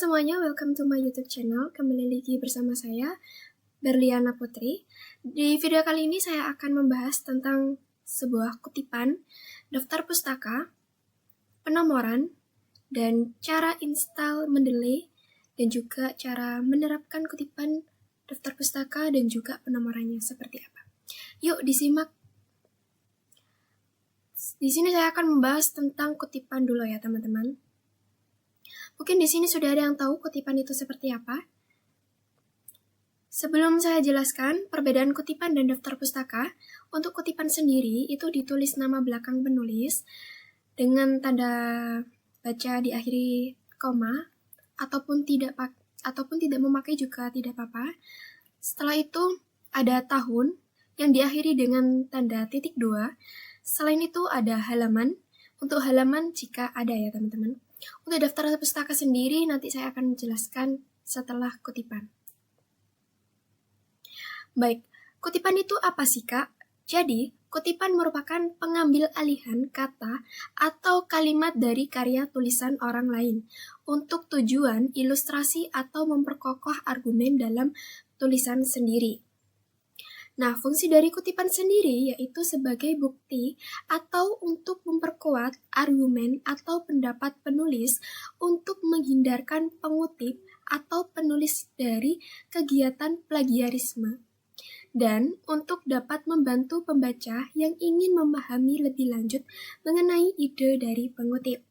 semuanya, welcome to my YouTube channel. Kembali lagi bersama saya, Berliana Putri. Di video kali ini saya akan membahas tentang sebuah kutipan, daftar pustaka, penomoran, dan cara install Mendeley, dan juga cara menerapkan kutipan daftar pustaka dan juga penomorannya seperti apa. Yuk disimak. Di sini saya akan membahas tentang kutipan dulu ya teman-teman. Mungkin di sini sudah ada yang tahu kutipan itu seperti apa. Sebelum saya jelaskan perbedaan kutipan dan daftar pustaka, untuk kutipan sendiri itu ditulis nama belakang penulis dengan tanda baca diakhiri koma ataupun tidak memakai juga tidak apa-apa. Setelah itu ada tahun yang diakhiri dengan tanda titik 2. Selain itu ada halaman. Untuk halaman jika ada ya teman-teman. Untuk daftar pustaka sendiri nanti saya akan menjelaskan setelah kutipan. Baik, kutipan itu apa sih Kak? Jadi, kutipan merupakan pengambil alihan kata atau kalimat dari karya tulisan orang lain untuk tujuan ilustrasi atau memperkokoh argumen dalam tulisan sendiri. Nah, fungsi dari kutipan sendiri yaitu sebagai bukti atau untuk memperkuat argumen atau pendapat penulis untuk menghindarkan pengutip atau penulis dari kegiatan plagiarisme dan untuk dapat membantu pembaca yang ingin memahami lebih lanjut mengenai ide dari pengutip.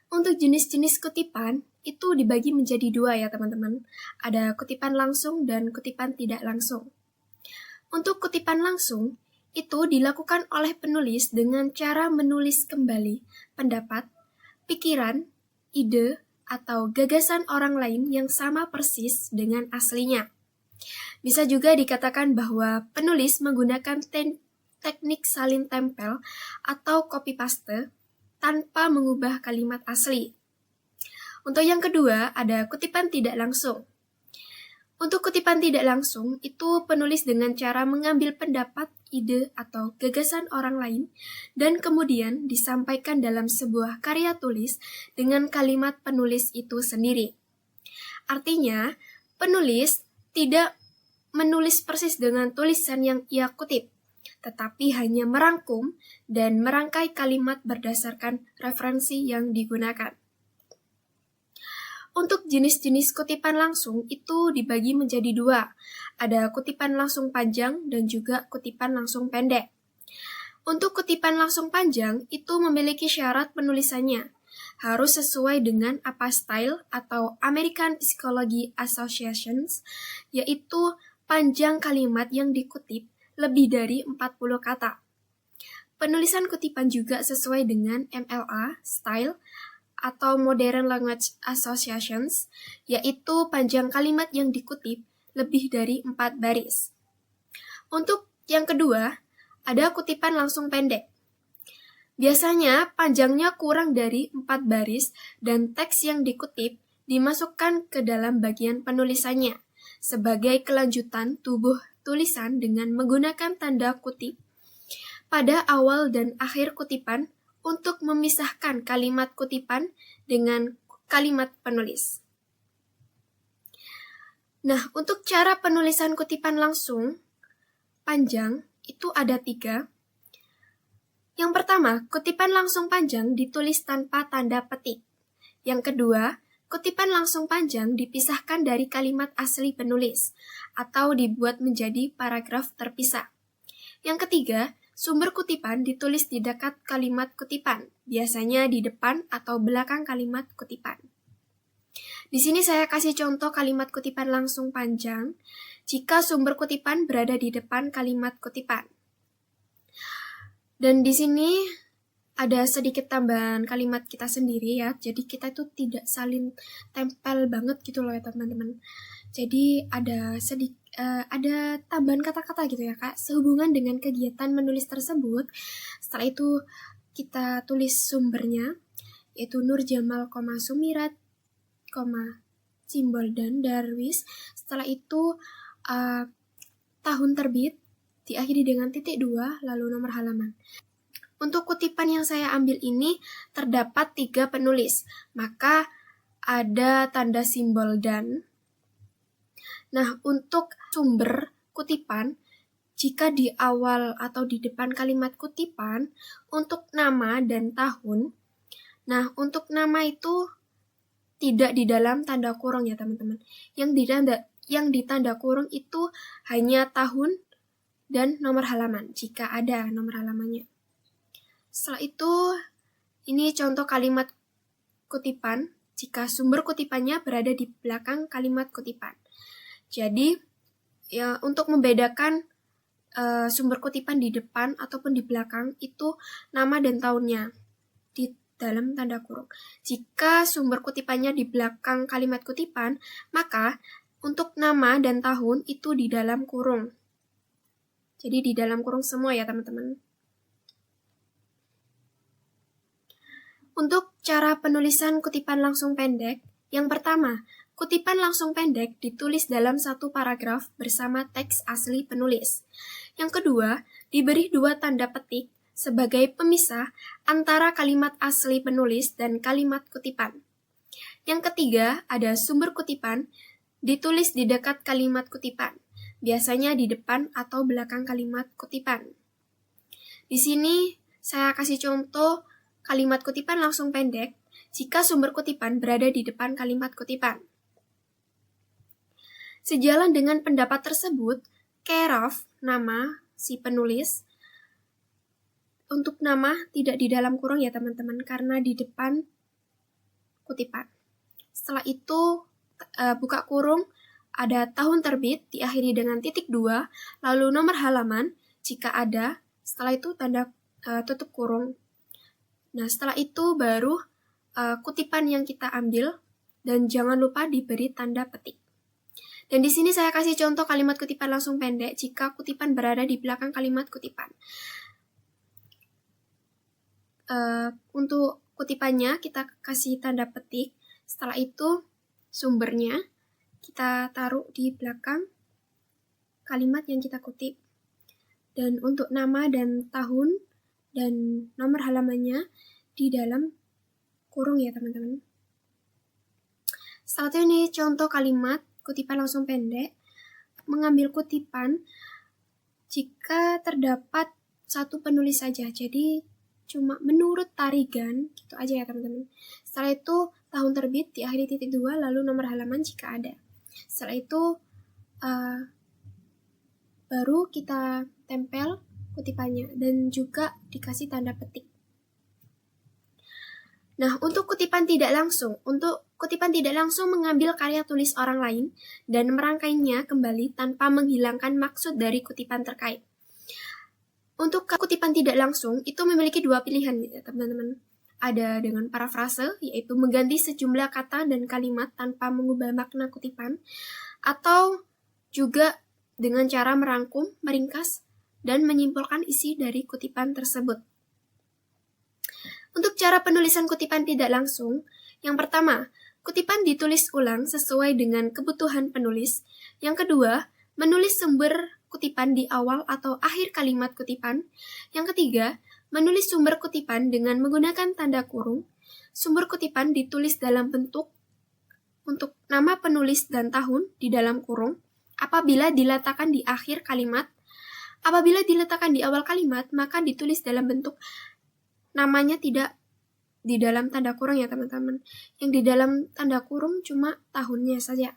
Untuk jenis-jenis kutipan, itu dibagi menjadi 2 ya teman-teman. Ada kutipan langsung dan kutipan tidak langsung. Untuk kutipan langsung, itu dilakukan oleh penulis dengan cara menulis kembali pendapat, pikiran, ide, atau gagasan orang lain yang sama persis dengan aslinya. Bisa juga dikatakan bahwa penulis menggunakan teknik salin tempel atau copy paste tanpa mengubah kalimat asli. Untuk yang kedua, ada kutipan tidak langsung. Untuk kutipan tidak langsung, itu penulis dengan cara mengambil pendapat, ide, atau gagasan orang lain, dan kemudian disampaikan dalam sebuah karya tulis dengan kalimat penulis itu sendiri. Artinya, penulis tidak menulis persis dengan tulisan yang ia kutip, tetapi hanya merangkum dan merangkai kalimat berdasarkan referensi yang digunakan. Untuk jenis-jenis kutipan langsung itu dibagi menjadi 2. Ada kutipan langsung panjang dan juga kutipan langsung pendek. Untuk kutipan langsung panjang itu memiliki syarat penulisannya. Harus sesuai dengan APA Style atau American Psychology Associations, yaitu panjang kalimat yang dikutip lebih dari 40 kata. Penulisan kutipan juga sesuai dengan MLA Style atau Modern Language Associations, yaitu panjang kalimat yang dikutip lebih dari 4 baris. Untuk yang kedua, ada kutipan langsung pendek. Biasanya panjangnya kurang dari 4 baris dan teks yang dikutip dimasukkan ke dalam bagian penulisannya sebagai kelanjutan tubuh tulisan dengan menggunakan tanda kutip pada awal dan akhir kutipan untuk memisahkan kalimat kutipan dengan kalimat penulis. Nah, untuk cara penulisan kutipan langsung panjang itu ada 3. Yang pertama, kutipan langsung panjang ditulis tanpa tanda petik. Yang kedua, kutipan langsung panjang dipisahkan dari kalimat asli penulis atau dibuat menjadi paragraf terpisah. Yang ketiga, sumber kutipan ditulis di dekat kalimat kutipan, biasanya di depan atau belakang kalimat kutipan. Di sini saya kasih contoh kalimat kutipan langsung panjang jika sumber kutipan berada di depan kalimat kutipan. Dan di sini ada sedikit tambahan kalimat kita sendiri ya, jadi kita itu tidak salin tempel banget gitu loh ya teman-teman. Jadi ada tambahan kata-kata gitu ya Kak, sehubungan dengan kegiatan menulis tersebut. Setelah itu kita tulis sumbernya, yaitu Nur Jamal, Sumirat, simbol dan Darwis. Setelah itu tahun terbit, diakhiri dengan titik 2, lalu nomor halaman. Untuk kutipan yang saya ambil ini terdapat 3 penulis, maka ada tanda simbol dan. Nah, untuk sumber kutipan, jika di awal atau di depan kalimat kutipan, untuk nama dan tahun, nah untuk nama itu tidak di dalam tanda kurung ya teman-teman. Yang di tanda kurung itu hanya tahun dan nomor halaman, jika ada nomor halamannya. Setelah itu, ini contoh kalimat kutipan, jika sumber kutipannya berada di belakang kalimat kutipan. Jadi, ya, untuk membedakan sumber kutipan di depan ataupun di belakang, itu nama dan tahunnya di dalam tanda kurung. Jika sumber kutipannya di belakang kalimat kutipan, maka untuk nama dan tahun itu di dalam kurung. Jadi di dalam kurung semua ya teman-teman. Untuk cara penulisan kutipan langsung pendek, yang pertama, kutipan langsung pendek ditulis dalam satu paragraf bersama teks asli penulis. Yang kedua, diberi 2 tanda petik sebagai pemisah antara kalimat asli penulis dan kalimat kutipan. Yang ketiga, ada sumber kutipan ditulis di dekat kalimat kutipan, biasanya di depan atau belakang kalimat kutipan. Di sini saya kasih contoh kalimat kutipan langsung pendek jika sumber kutipan berada di depan kalimat kutipan. Sejalan dengan pendapat tersebut, Keraf, nama si penulis, untuk nama tidak di dalam kurung ya teman-teman, karena di depan kutipan. Setelah itu, buka kurung, ada tahun terbit, diakhiri dengan titik 2, lalu nomor halaman, jika ada, setelah itu tanda tutup kurung. Nah, setelah itu baru kutipan yang kita ambil, dan jangan lupa diberi tanda petik. Dan di sini saya kasih contoh kalimat kutipan langsung pendek jika kutipan berada di belakang kalimat kutipan. Untuk kutipannya kita kasih tanda petik, setelah itu sumbernya kita taruh di belakang kalimat yang kita kutip. Dan untuk nama dan tahun dan nomor halamannya di dalam kurung ya teman-teman. Setelah itu ini contoh kalimat kutipan langsung pendek. Mengambil kutipan jika terdapat satu penulis saja. Jadi cuma menurut tarigan gitu aja ya teman-teman. Setelah itu tahun terbit diakhiri titik 2 lalu nomor halaman jika ada. Setelah itu baru kita tempel kutipannya dan juga dikasih tanda petik. Nah, untuk kutipan tidak langsung mengambil karya tulis orang lain dan merangkainya kembali tanpa menghilangkan maksud dari kutipan terkait. Untuk kutipan tidak langsung itu memiliki 2 pilihan ya teman-teman. Ada dengan parafrase, yaitu mengganti sejumlah kata dan kalimat tanpa mengubah makna kutipan, atau juga dengan cara merangkum, meringkas, dan menyimpulkan isi dari kutipan tersebut. Untuk cara penulisan kutipan tidak langsung, yang pertama, kutipan ditulis ulang sesuai dengan kebutuhan penulis. Yang kedua, menulis sumber kutipan di awal atau akhir kalimat kutipan. Yang ketiga, menulis sumber kutipan dengan menggunakan tanda kurung. Sumber kutipan ditulis dalam bentuk untuk nama penulis dan tahun di dalam kurung. Apabila diletakkan di akhir kalimat, apabila diletakkan di awal kalimat, maka ditulis dalam bentuk namanya tidak di dalam tanda kurung ya teman-teman. Yang di dalam tanda kurung cuma tahunnya saja.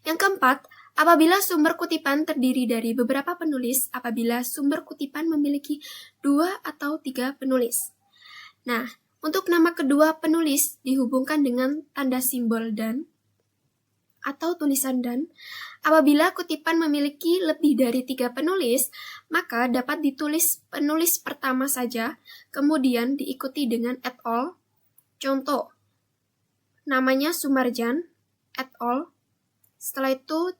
Yang keempat, apabila sumber kutipan terdiri dari beberapa penulis, apabila sumber kutipan memiliki 2 atau 3 penulis. Nah, untuk nama kedua penulis dihubungkan dengan tanda simbol dan atau tulisan dan. Apabila kutipan memiliki lebih dari 3 penulis, maka dapat ditulis penulis pertama saja, kemudian diikuti dengan et al. Contoh, namanya Sumarjan, et al. Setelah itu,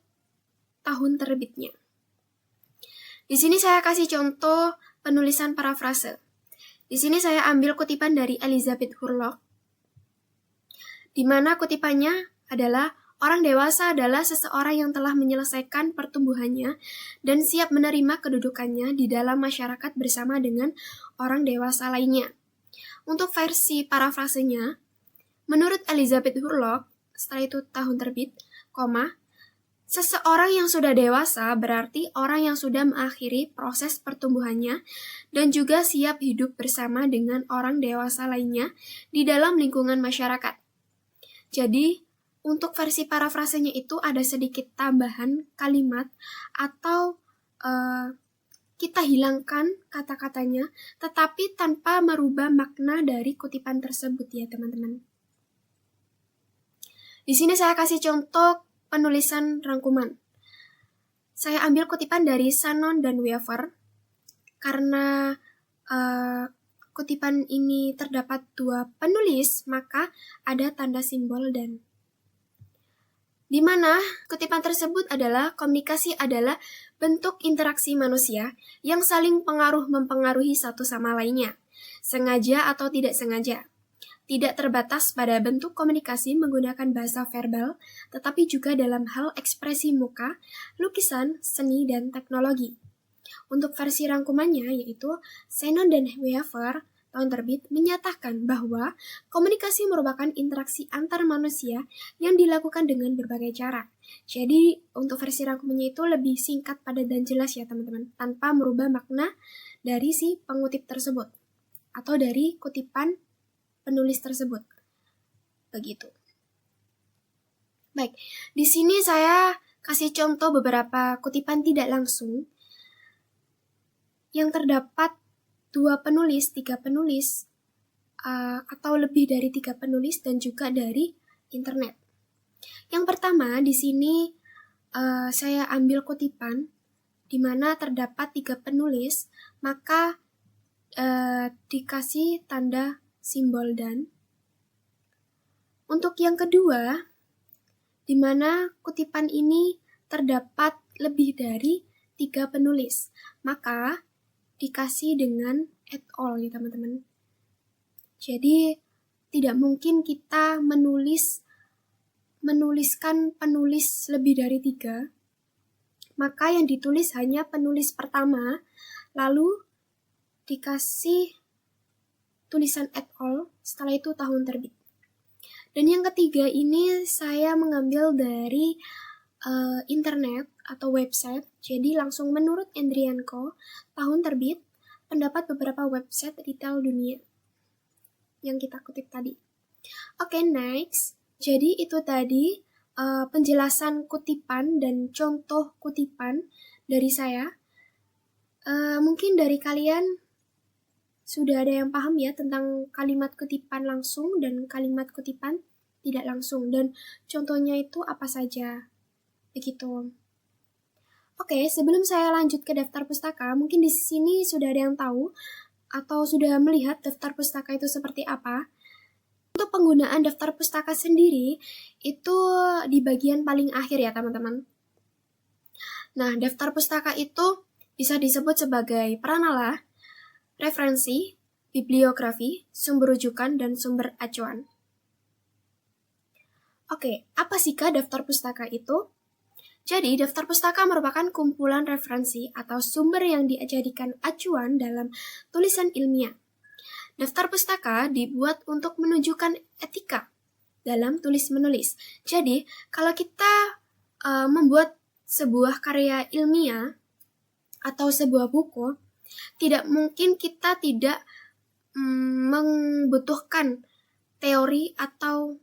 tahun terbitnya. Di sini saya kasih contoh penulisan parafrase. Di sini saya ambil kutipan dari Elizabeth Hurlock, di mana kutipannya adalah orang dewasa adalah seseorang yang telah menyelesaikan pertumbuhannya dan siap menerima kedudukannya di dalam masyarakat bersama dengan orang dewasa lainnya. Untuk versi parafrasenya, Menurut Elizabeth Hurlock, setelah itu tahun terbit, seseorang yang sudah dewasa berarti orang yang sudah mengakhiri proses pertumbuhannya dan juga siap hidup bersama dengan orang dewasa lainnya di dalam lingkungan masyarakat. Jadi, untuk versi parafrasenya itu ada sedikit tambahan kalimat atau kita hilangkan kata-katanya, tetapi tanpa merubah makna dari kutipan tersebut ya teman-teman. Di sini saya kasih contoh penulisan rangkuman. Saya ambil kutipan dari Shannon dan Weaver, karena kutipan ini terdapat 2 penulis, maka ada tanda simbol dan. Di mana kutipan tersebut adalah komunikasi adalah bentuk interaksi manusia yang saling mempengaruhi satu sama lainnya, sengaja atau tidak sengaja. Tidak terbatas pada bentuk komunikasi menggunakan bahasa verbal, tetapi juga dalam hal ekspresi muka, lukisan, seni, dan teknologi. Untuk versi rangkumannya, yaitu Shannon dan Weaver, tahun terbit, menyatakan bahwa komunikasi merupakan interaksi antar manusia yang dilakukan dengan berbagai cara. Jadi, untuk versi rangkumannya itu lebih singkat, padat, dan jelas ya teman-teman, tanpa merubah makna dari si pengutip tersebut, atau dari kutipan penulis tersebut. Begitu. Baik, di sini saya kasih contoh beberapa kutipan tidak langsung yang terdapat 2 penulis, 3 penulis, atau lebih dari 3 penulis dan juga dari internet. Yang pertama, di sini saya ambil kutipan di mana terdapat 3 penulis, maka dikasih tanda simbol dan. Untuk yang kedua, di mana kutipan ini terdapat lebih dari 3 penulis, maka dikasih dengan at all ya teman-teman. Jadi tidak mungkin kita menuliskan penulis lebih dari 3, maka yang ditulis hanya penulis pertama, lalu dikasih tulisan at all, setelah itu tahun terbit. Dan yang ketiga ini saya mengambil dari internet atau website, jadi langsung menurut Andrianko, tahun terbit, pendapat beberapa website retail dunia yang kita kutip tadi. Oke, next. Jadi itu tadi penjelasan kutipan dan contoh kutipan dari saya. Mungkin dari kalian sudah ada yang paham ya tentang kalimat kutipan langsung dan kalimat kutipan tidak langsung, dan contohnya itu apa saja. Begitu. Oke, sebelum saya lanjut ke daftar pustaka, mungkin di sini sudah ada yang tahu atau sudah melihat daftar pustaka itu seperti apa. Untuk penggunaan daftar pustaka sendiri, itu di bagian paling akhir ya teman-teman. Nah, daftar pustaka itu bisa disebut sebagai pranala, referensi, bibliografi, sumber rujukan, dan sumber acuan. Oke, apa sih daftar pustaka itu? Jadi, daftar pustaka merupakan kumpulan referensi atau sumber yang dijadikan acuan dalam tulisan ilmiah. Daftar pustaka dibuat untuk menunjukkan etika dalam tulis-menulis. Jadi, kalau kita membuat sebuah karya ilmiah atau sebuah buku, tidak mungkin kita tidak membutuhkan teori atau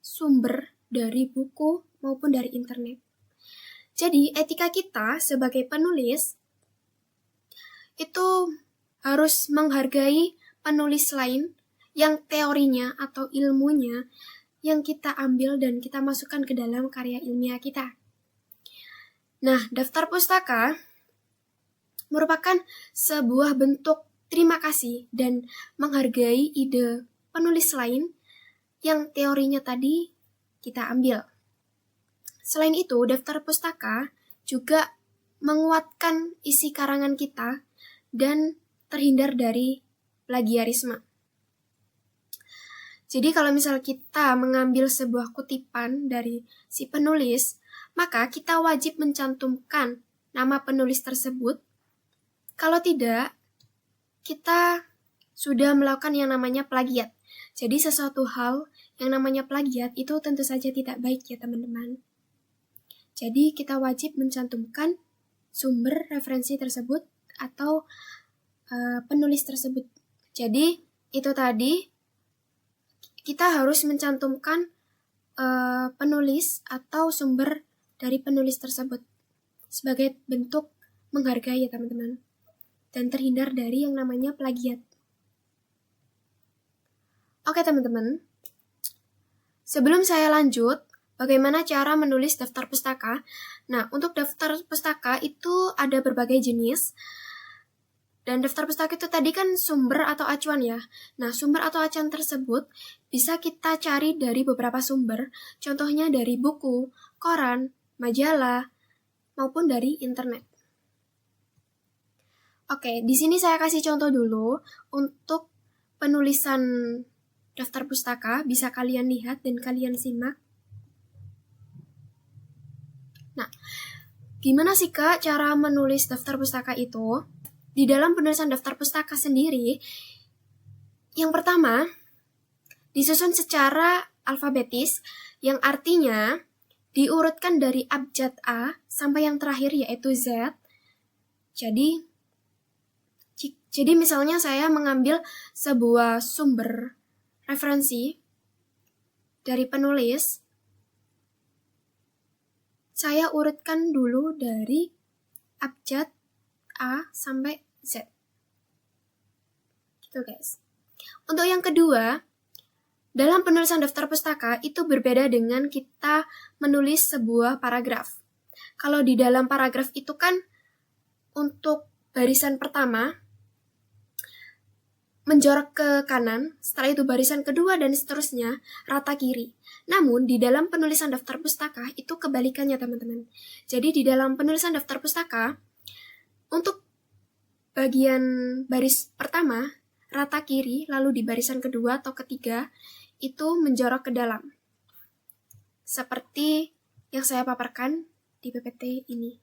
sumber dari buku maupun dari internet. Jadi, etika kita sebagai penulis itu harus menghargai penulis lain yang teorinya atau ilmunya yang kita ambil dan kita masukkan ke dalam karya ilmiah kita. Nah, daftar pustaka merupakan sebuah bentuk terima kasih dan menghargai ide penulis lain yang teorinya tadi kita ambil. Selain itu, daftar pustaka juga menguatkan isi karangan kita dan terhindar dari plagiarisme. Jadi kalau misal kita mengambil sebuah kutipan dari si penulis, maka kita wajib mencantumkan nama penulis tersebut. Kalau tidak, kita sudah melakukan yang namanya plagiat. Jadi sesuatu hal yang namanya plagiat itu tentu saja tidak baik ya teman-teman. Jadi kita wajib mencantumkan sumber referensi tersebut atau penulis tersebut. Jadi itu tadi kita harus mencantumkan penulis atau sumber dari penulis tersebut sebagai bentuk menghargai ya teman-teman, dan terhindar dari yang namanya plagiat. Oke teman-teman, sebelum saya lanjut, bagaimana cara menulis daftar pustaka? Nah, untuk daftar pustaka itu ada berbagai jenis. Dan daftar pustaka itu tadi kan sumber atau acuan ya. Nah, sumber atau acuan tersebut bisa kita cari dari beberapa sumber, contohnya dari buku, koran, majalah, maupun dari internet. Oke, di sini saya kasih contoh dulu untuk penulisan daftar pustaka, bisa kalian lihat dan kalian simak. Nah, gimana sih Kak cara menulis daftar pustaka itu? Di dalam penulisan daftar pustaka sendiri, yang pertama, disusun secara alfabetis, yang artinya diurutkan dari abjad A sampai yang terakhir yaitu Z. Jadi misalnya saya mengambil sebuah sumber referensi dari penulis, saya urutkan dulu dari abjad A sampai Z. Gitu guys. Untuk yang kedua, dalam penulisan daftar pustaka itu berbeda dengan kita menulis sebuah paragraf. Kalau di dalam paragraf itu kan untuk barisan pertama menjorok ke kanan, setelah itu barisan kedua dan seterusnya rata kiri. Namun di dalam penulisan daftar pustaka itu kebalikannya teman-teman. Jadi di dalam penulisan daftar pustaka, untuk bagian baris pertama rata kiri, lalu di barisan kedua atau ketiga itu menjorok ke dalam. Seperti yang saya paparkan di PPT ini.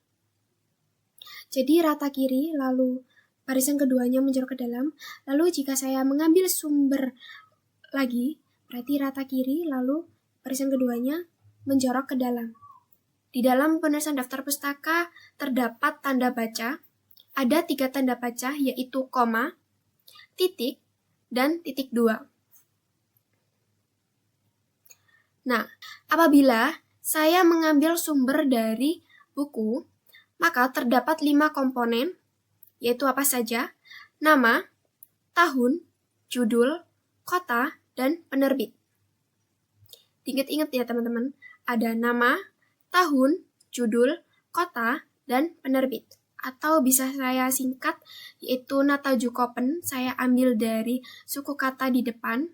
Jadi rata kiri, lalu barisan keduanya menjorok ke dalam. Lalu jika saya mengambil sumber lagi, berarti rata kiri, lalu barisan keduanya menjorok ke dalam. Di dalam penulisan daftar pustaka terdapat tanda baca. Ada 3 tanda baca, yaitu koma, titik, dan titik 2. Nah, apabila saya mengambil sumber dari buku, maka terdapat 5 komponen, yaitu apa saja? Nama, tahun, judul, kota, dan penerbit. Ingat-ingat ya teman-teman, ada nama, tahun, judul, kota, dan penerbit. Atau bisa saya singkat, yaitu Natajukopen, saya ambil dari suku kata di depan,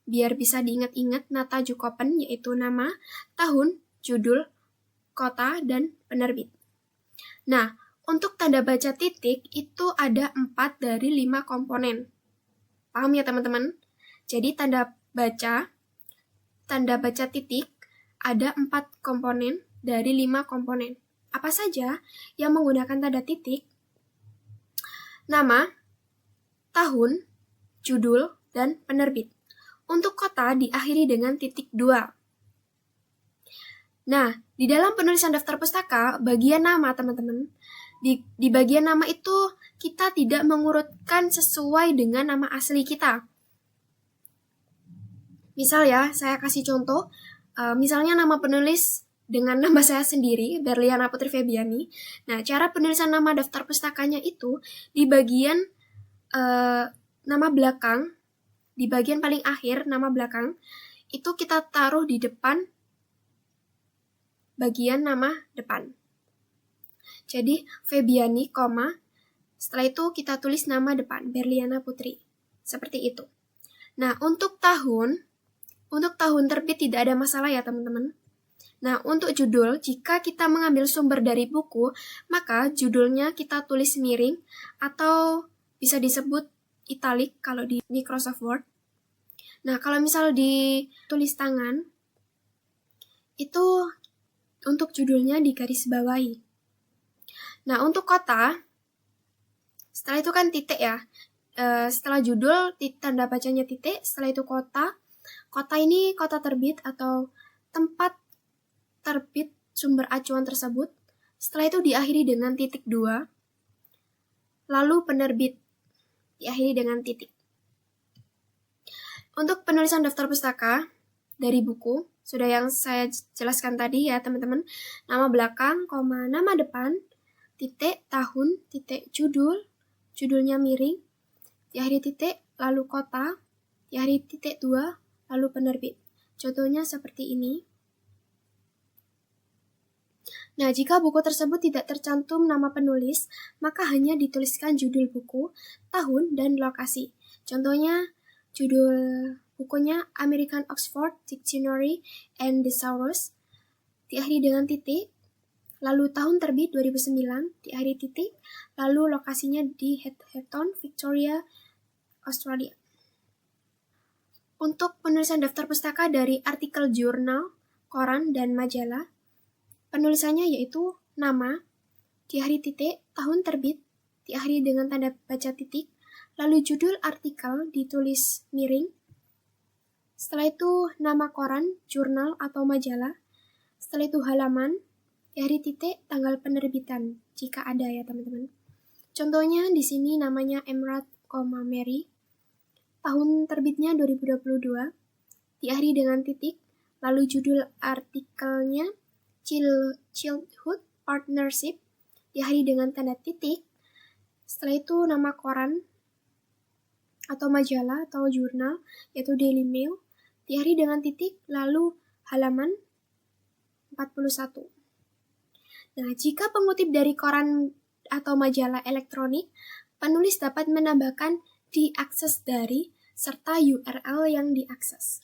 biar bisa diingat-ingat. Natajukopen yaitu nama, tahun, judul, kota, dan penerbit. Nah, untuk tanda baca titik itu ada 4 dari 5 komponen. Paham ya teman-teman? Jadi tanda baca titik ada 4 komponen dari 5 komponen. Apa saja yang menggunakan tanda titik? Nama, tahun, judul, dan penerbit. Untuk kota diakhiri dengan titik 2. Nah, di dalam penulisan daftar pustaka, bagian nama teman-teman, di bagian nama itu kita tidak mengurutkan sesuai dengan nama asli kita. Misal ya, saya kasih contoh, misalnya nama penulis dengan nama saya sendiri, Berliana Putri Febiani. Nah, cara penulisan nama daftar pustakanya itu di bagian nama belakang, di bagian paling akhir nama belakang, itu kita taruh di depan bagian nama depan. Jadi, Febiani, setelah itu kita tulis nama depan, Berliana Putri. Seperti itu. Nah, untuk tahun terbit tidak ada masalah ya teman-teman. Nah, untuk judul, jika kita mengambil sumber dari buku, maka judulnya kita tulis miring atau bisa disebut italic kalau di Microsoft Word. Nah, kalau misal di tulis tangan, itu untuk judulnya digarisbawahi. Nah, untuk kota, setelah itu kan titik ya. Setelah judul, tanda bacanya titik, setelah itu kota, Kota ini kota terbit atau tempat terbit sumber acuan tersebut. Setelah itu diakhiri dengan titik 2, lalu penerbit diakhiri dengan titik. Untuk penulisan daftar pustaka dari buku, sudah yang saya jelaskan tadi ya teman-teman. Nama belakang, nama depan, titik, tahun, titik, judulnya miring, diakhiri titik, lalu kota, diakhiri titik 2, lalu penerbit. Contohnya seperti ini. Nah, jika buku tersebut tidak tercantum nama penulis, maka hanya dituliskan judul buku, tahun, dan lokasi. Contohnya, judul bukunya American Oxford Dictionary and Thesaurus, diakhiri dengan titik, lalu tahun terbit 2009, diakhiri titik, lalu lokasinya di Hampton, Victoria, Australia. Untuk penulisan daftar pustaka dari artikel jurnal, koran, dan majalah, penulisannya yaitu nama, diakhiri titik, tahun terbit, diakhiri dengan tanda baca titik, lalu judul artikel ditulis miring, setelah itu nama koran, jurnal, atau majalah, setelah itu halaman, diakhiri titik, tanggal penerbitan, jika ada ya teman-teman. Contohnya di sini namanya Emerald, Mary, tahun terbitnya 2022, diakhiri dengan titik, lalu judul artikelnya Childhood Partnership, diakhiri dengan tanda titik, setelah itu nama koran atau majalah atau jurnal, yaitu Daily Mail, diakhiri dengan titik, lalu halaman 41. Nah, jika pengutip dari koran atau majalah elektronik, penulis dapat menambahkan diakses dari serta URL yang diakses.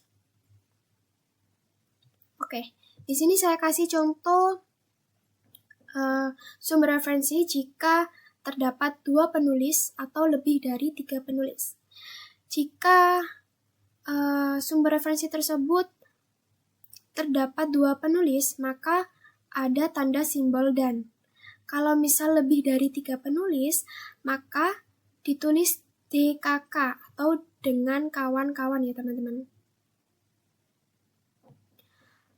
Oke, di sini saya kasih contoh sumber referensi jika terdapat 2 penulis atau lebih dari 3 penulis. Jika sumber referensi tersebut terdapat 2 penulis, maka ada tanda simbol dan. Kalau misal lebih dari 3 penulis, maka ditulis DKK atau dengan kawan-kawan ya teman-teman.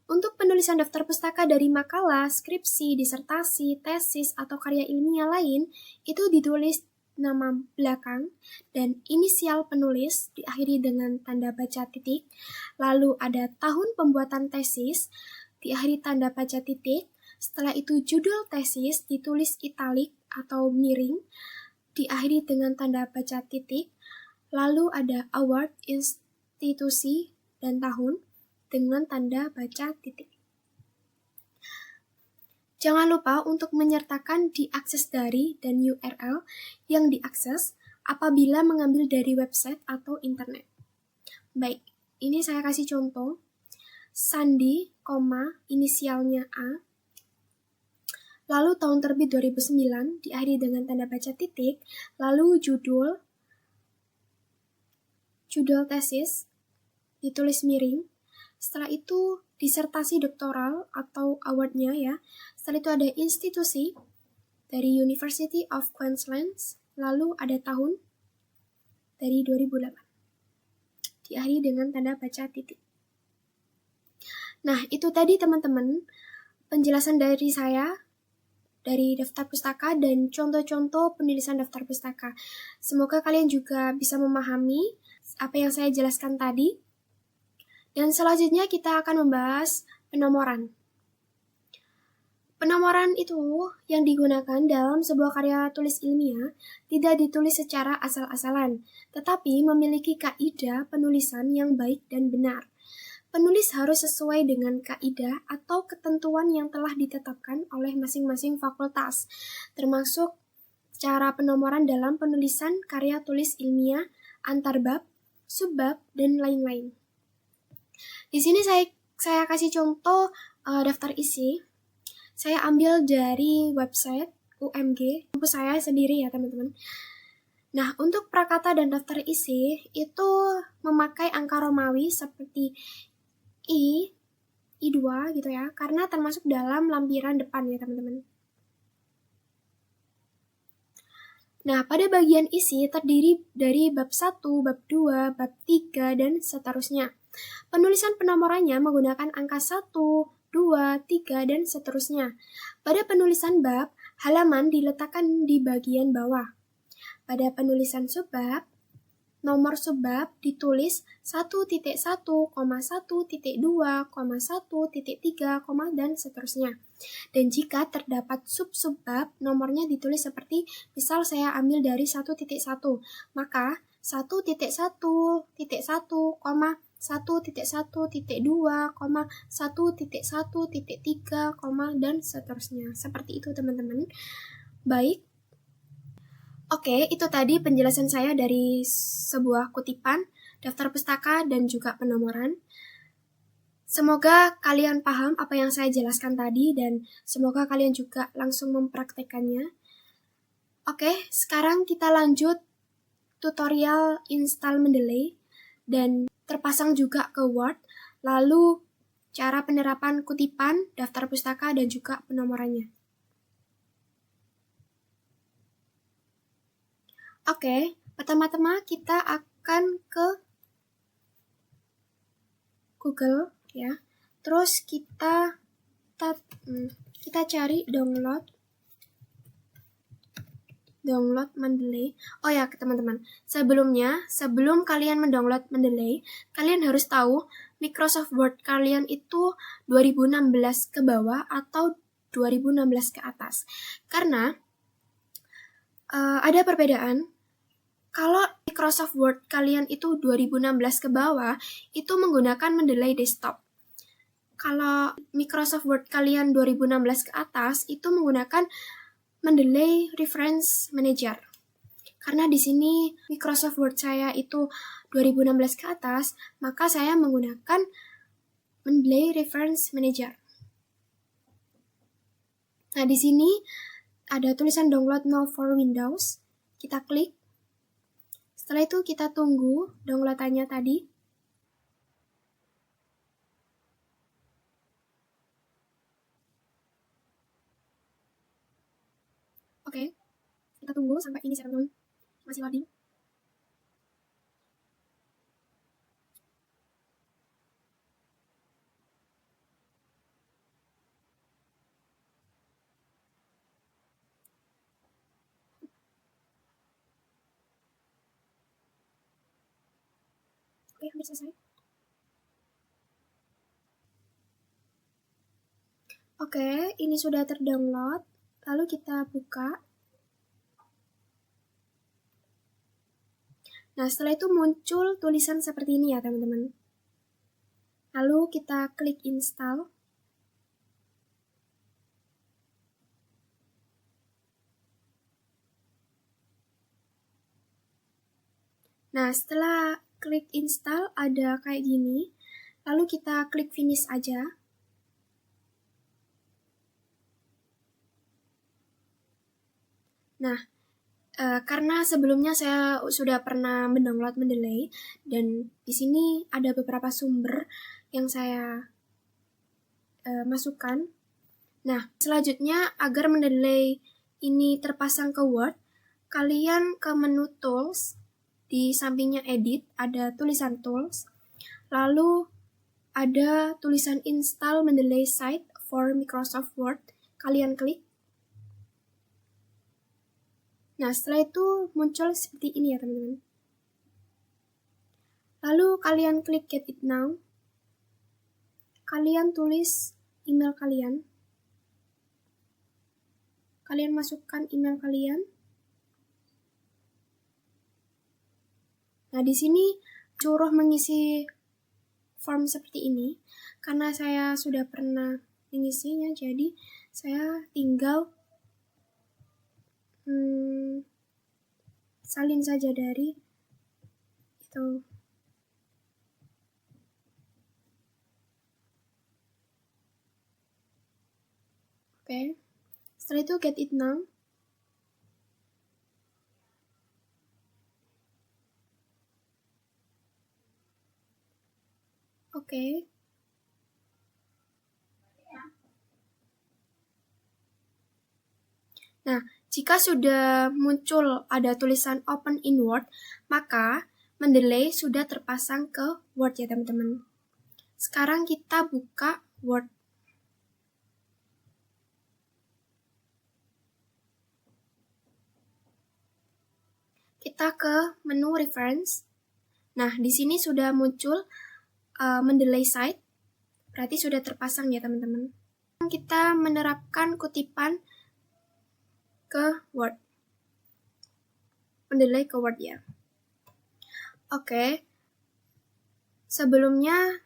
Untuk penulisan daftar pustaka dari makalah, skripsi, disertasi, tesis, atau karya ilmiah lain, itu ditulis nama belakang dan inisial penulis diakhiri dengan tanda baca titik, lalu ada tahun pembuatan tesis, diakhiri tanda baca titik, setelah itu judul tesis ditulis italik atau miring, diakhiri dengan tanda baca titik, lalu ada award, institusi, dan tahun, dengan tanda baca titik. Jangan lupa untuk menyertakan diakses dari dan URL yang diakses apabila mengambil dari website atau internet. Baik, ini saya kasih contoh. Sandi, inisialnya A, lalu tahun terbit 2009, diakhiri dengan tanda baca titik, lalu judul tesis, ditulis miring, setelah itu disertasi doktoral atau awardnya ya. Setelah itu ada institusi dari University of Queensland, lalu ada tahun dari 2008. Diakhiri dengan tanda baca titik. Nah, itu tadi teman-teman penjelasan dari saya dari daftar pustaka dan contoh-contoh penulisan daftar pustaka. Semoga kalian juga bisa memahami apa yang saya jelaskan tadi. Dan selanjutnya kita akan membahas penomoran. Penomoran itu yang digunakan dalam sebuah karya tulis ilmiah tidak ditulis secara asal-asalan, tetapi memiliki kaidah penulisan yang baik dan benar. Penulis harus sesuai dengan kaidah atau ketentuan yang telah ditetapkan oleh masing-masing fakultas, termasuk cara penomoran dalam penulisan karya tulis ilmiah, antarbab, subbab, dan lain-lain. Di sini saya kasih contoh daftar isi. Saya ambil dari website UMG, kampus saya sendiri ya teman-teman. Nah, untuk prakata dan daftar isi itu memakai angka Romawi seperti I, I2 gitu ya, karena termasuk dalam lampiran depan ya teman-teman. Nah, pada bagian isi terdiri dari bab 1, bab 2, bab 3, dan seterusnya. Penulisan penomorannya menggunakan angka 1, 2, 3, dan seterusnya. Pada penulisan bab, halaman diletakkan di bagian bawah. Pada penulisan subbab, nomor subbab ditulis 1.1, 1.2, 1.3, dan seterusnya. Dan jika terdapat sub-subbab, nomornya ditulis seperti, misal saya ambil dari 1.1, maka 1.1.1, 1.1.2, 1.1.3, dan seterusnya. Seperti itu teman-teman. Baik. Oke, itu tadi penjelasan saya dari sebuah kutipan, daftar pustaka, dan juga penomoran. Semoga kalian paham apa yang saya jelaskan tadi dan semoga kalian juga langsung mempraktekannya. Oke, sekarang kita lanjut tutorial install Mendeley dan terpasang juga ke Word, lalu cara penerapan kutipan, daftar pustaka, dan juga penomorannya. Oke, pertama-tama kita akan ke Google ya. Terus kita cari download Mendeley. Oh ya, teman-teman. Sebelum kalian mendownload Mendeley, kalian harus tahu Microsoft Word kalian itu 2016 ke bawah atau 2016 ke atas. Karena ada perbedaan. Kalau Microsoft Word kalian itu 2016 ke bawah, itu menggunakan Mendeley desktop. Kalau Microsoft Word kalian 2016 ke atas, itu menggunakan Mendeley Reference Manager. Karena di sini Microsoft Word saya itu 2016 ke atas, maka saya menggunakan Mendeley Reference Manager. Nah, di sini ada tulisan download now for Windows. Kita klik. Setelah itu kita tunggu downloadannya tadi. Oke, kita tunggu sampai ini teman-teman. Masih loading. Oke, hampir selesai. Oke, ini sudah terdownload. Lalu kita buka. Nah, setelah itu muncul tulisan seperti ini ya, teman-teman. Lalu kita klik install. Nah, setelah klik install ada kayak gini. Lalu kita klik finish aja. Nah, karena sebelumnya saya sudah pernah mendownload Mendeley dan di sini ada beberapa sumber yang saya masukkan. Nah, selanjutnya agar Mendeley ini terpasang ke Word, kalian ke menu Tools, di sampingnya Edit ada tulisan Tools, lalu ada tulisan Install Mendeley Site for Microsoft Word, kalian klik. Nah, setelah itu muncul seperti ini ya teman-teman. Lalu kalian klik Get It Now. Kalian tulis email kalian. Kalian masukkan email kalian. Nah, di sini suruh mengisi form seperti ini. Karena saya sudah pernah mengisinya, jadi saya tinggal salin saja dari itu. Oke. Setelah itu Get It Now. Oke. Nah, jika sudah muncul ada tulisan Open in Word, maka Mendeley sudah terpasang ke Word ya teman-teman. Sekarang kita buka Word. Kita ke menu Reference. Nah, di sini sudah muncul Mendeley Site. Berarti sudah terpasang ya teman-teman. Kita menerapkan kutipan ke Word. Mendeley ke Word ya. Oke. Sebelumnya,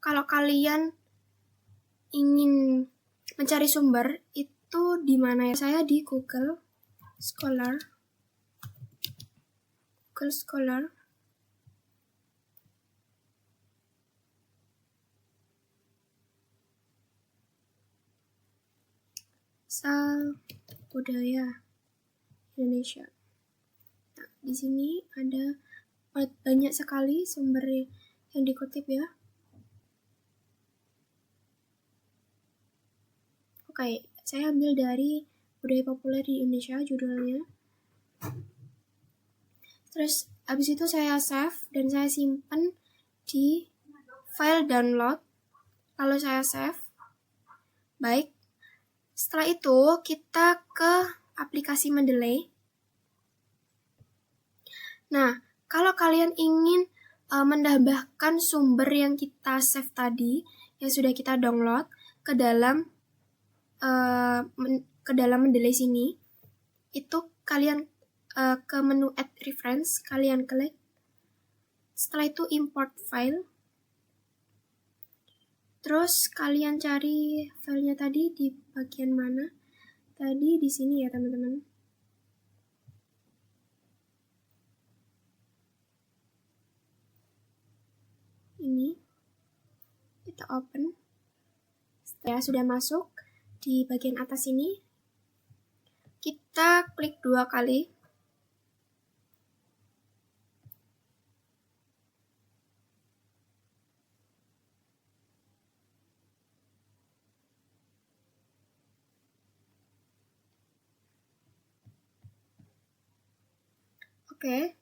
kalau kalian ingin mencari sumber, itu di mana ya? Saya di Google Scholar. Google Scholar. Sastra Budaya Indonesia. Nah, di sini ada banyak sekali sumber yang dikutip ya. Oke, saya ambil dari Budaya Populer di Indonesia judulnya. Terus habis itu saya save dan saya simpan di file download. Lalu saya save. Baik. Setelah itu kita ke aplikasi Mendeley. Nah, kalau kalian ingin menambahkan sumber yang kita save tadi, yang sudah kita download ke dalam Mendeley sini, itu kalian ke menu Add Reference, kalian klik. Setelah itu import file. Terus kalian cari filenya tadi di bagian mana? Tadi di sini ya teman-teman. Ini kita open. Setelah sudah masuk di bagian atas ini, kita klik 2 kali. Oke.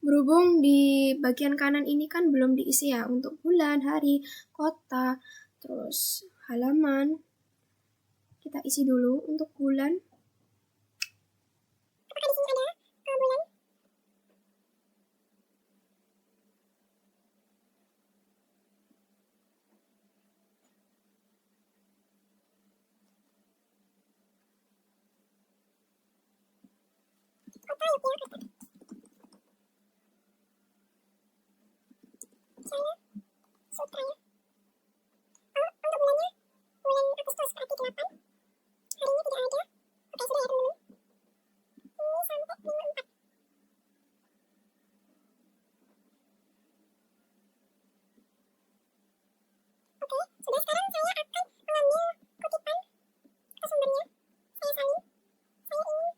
Berhubung di bagian kanan ini kan belum diisi ya untuk bulan, hari, kota, terus halaman. Kita isi dulu untuk bulan. Apakah di sini ada bulan? Kota ya, kota. China, Sutra ya. Oh, untuk bulannya, bulan Agustus berarti 8. Harinya tidak ada. Oke, sudah ya teman-teman. Ini sampai 54. Oke, sudah. Sekarang saya akan mengambil kutipan ke sumbernya. Saya salin. Saya ingin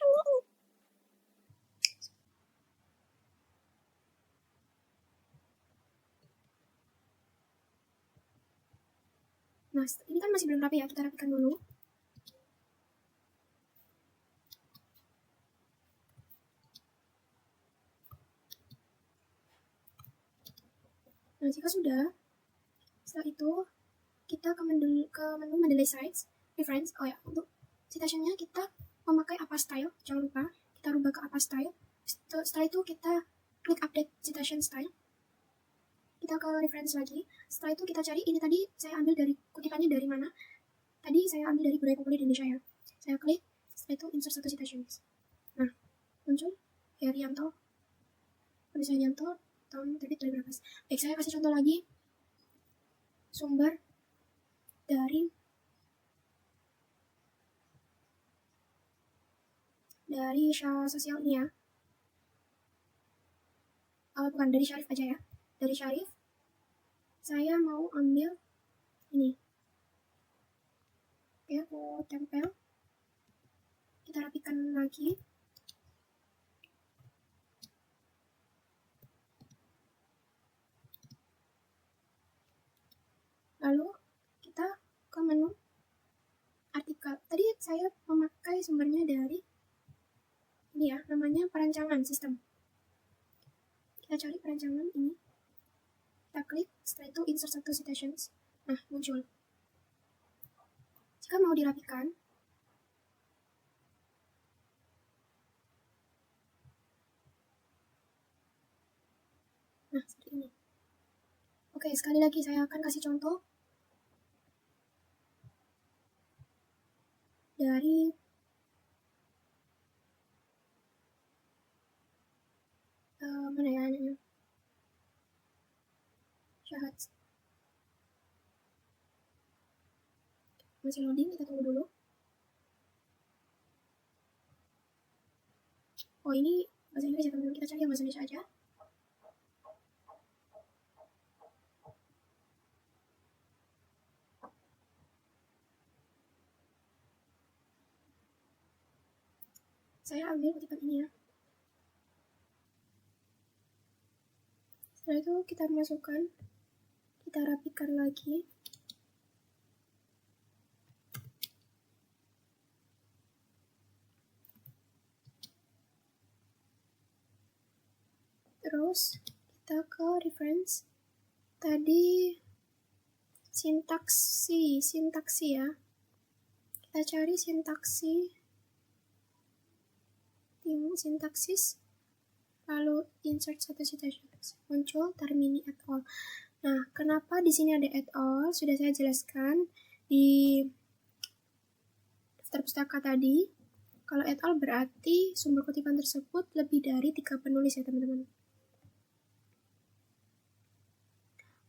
ambil ini. Nah, ini kan masih belum rapi ya, kita rapikan dulu. Nah, jika sudah, setelah itu kita ke menu Mendeley Sites, Reference. Oh ya, untuk citationnya kita memakai apa style, jangan lupa kita rubah ke apa style. Setelah itu kita klik update citation style. Kita ke reference lagi. Setelah itu kita cari, ini tadi saya ambil dari kutipannya dari mana? Tadi saya ambil dari Budaya Populer Indonesia ya. Saya klik, setelah itu insert satu citations. Nah, muncul Herianto, penulis Herianto, tahun terbit 2012. Baik, saya kasih contoh lagi. Sumber dari sosial ini ya. Bukan, dari Syarif aja ya. Dari Syarif, saya mau ambil ini. Oke, aku tempel. Kita rapikan lagi. Lalu kita ke menu artikel. Tadi saya memakai sumbernya dari ini ya, namanya perancangan sistem. Kita cari perancangan ini. Kita klik, setelah itu insert satu citations. Nah, muncul. Jika mau dirapikan, nah, seperti ini. Oke, sekali lagi saya akan kasih contoh dari mana ya ini? Syahat. Masih loading, kita tunggu dulu. Oh, ini bahasa Inggris ya teman-teman, kita cari yang bahasa Indonesia aja. Saya ambil kutipan ini ya. Setelah itu kita masukkan, kita rapikan lagi. Terus kita ke reference. Tadi sintaksi ya. Kita cari sintaksis, lalu insert satu citation. Muncul termini et al. Nah, kenapa di sini ada et al? Sudah saya jelaskan di daftar pustaka tadi. Kalau et al berarti sumber kutipan tersebut lebih dari 3 penulis ya teman-teman.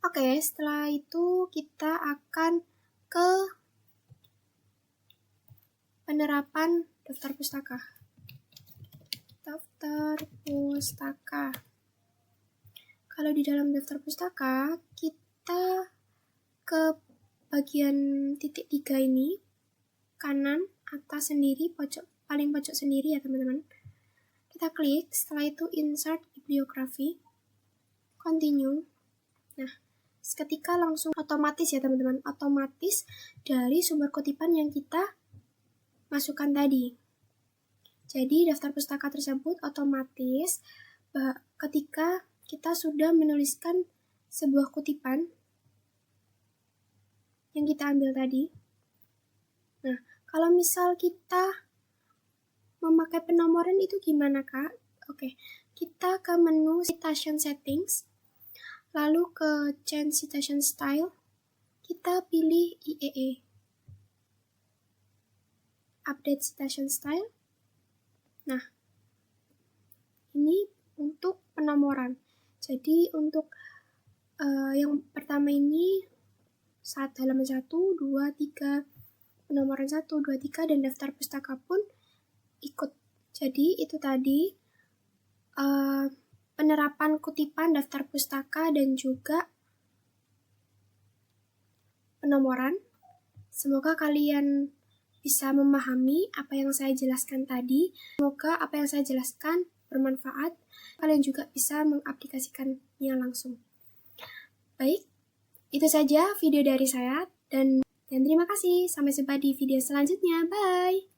Oke, setelah itu kita akan ke penerapan daftar pustaka. Kalau di dalam daftar pustaka, kita ke bagian titik 3 ini, kanan, atas sendiri, paling pojok sendiri ya teman-teman. Kita klik, setelah itu insert bibliografi, continue. Nah, seketika langsung otomatis ya teman-teman, otomatis dari sumber kutipan yang kita masukkan tadi. Jadi daftar pustaka tersebut otomatis ketika kita sudah menuliskan sebuah kutipan yang kita ambil tadi. Nah, kalau misal kita memakai penomoran itu gimana Kak? Oke, kita ke menu citation settings, lalu ke change citation style, kita pilih IEE, update citation style. Nah, ini untuk penomoran. Jadi untuk yang pertama ini halaman 1, 2, 3, penomoran 1, 2, 3, dan daftar pustaka pun ikut. Jadi itu tadi penerapan kutipan daftar pustaka dan juga penomoran. Semoga kalian bisa memahami apa yang saya jelaskan tadi. Semoga apa yang saya jelaskan bermanfaat. Kalian juga bisa mengaplikasikannya langsung. Baik, itu saja video dari saya. Dan terima kasih. Sampai jumpa di video selanjutnya. Bye!